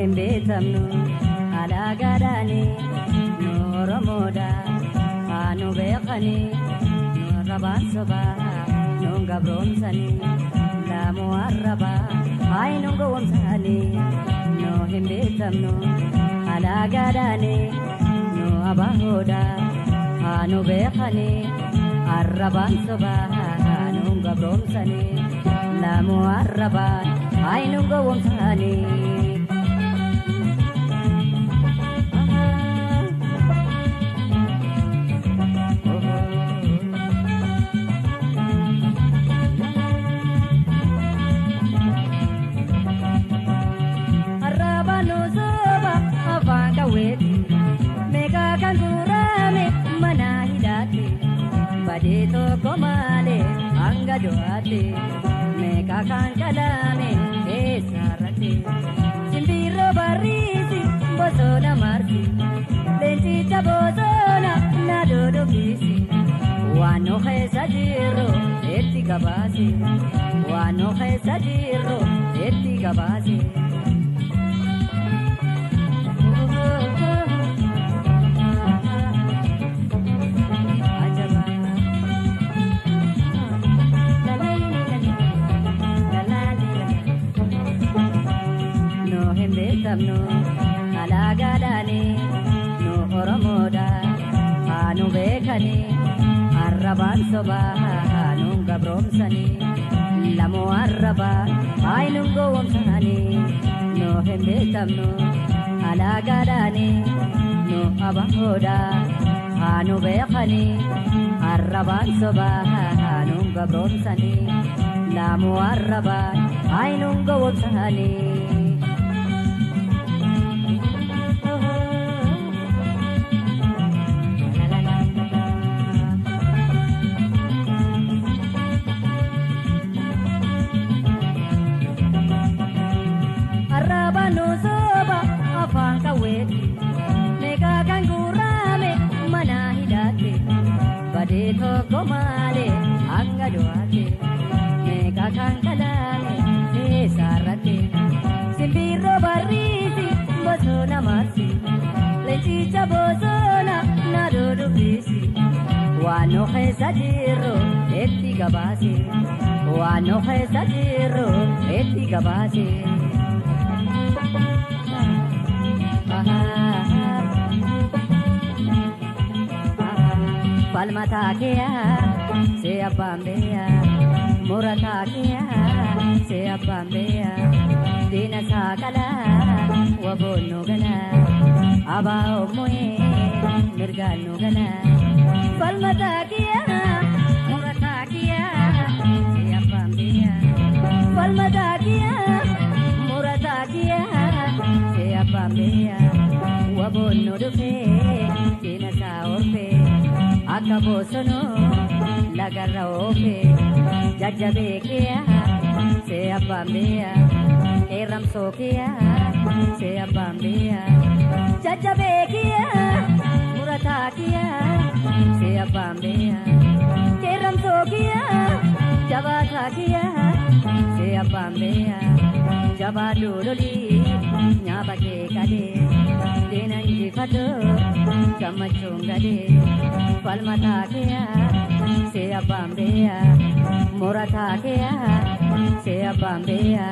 himbeetamnu alaagaadhaani nu oromoodha haanu beekani nu arrabaan sobaa nu gabroomsani laamu arrabaa haay nu gowwomsani nu himbeetamnu alaagaadhaani nu abaahoodha haanu beekani arrabaan sobaa nu gabroomsani laamu arrabaan haay nu gowwomsani. Badito komale anga joate meka kan kalame esarate simbiro barisi bosona marsi lentita bosona nadodo bisi wano khesajiro eti gabasi wano khesajiro eti gabasi. No alaagaadhaani nu oromoodha haanu beekani arrabaan sobaa haanu gabroomsani lamu arrabaa haay nu gowwomsani nu himbeetamnu alaagaadhaani nu abahoodha haanu beekani arrabaan sobaa haanu gabroomsani lamu arrabaa haay nu gowwomsani. Badito komale anga joate meka kan kalame esarate simbiro barisi bosona marsi leticha bosona nadodo bisi wano khesajiro eti gabasi wano khesajiro eti gabasi. Palmata kia se apambea murata kia se apambea dina sakala wabono gala abao moye mirgano gala palmata kia murata kia se apambea palmata kia murata kia se apambea wabono dufe dina sa orpe akabosono lagarra ope jajjabe kia se apambea eram sokia se apambea jajjabe kia murata kia se apambea eram sokia jabata kia se apambea jabaduloli nyabake kade denanji fado kamachungade palmata kia se apambea murata kia se apambea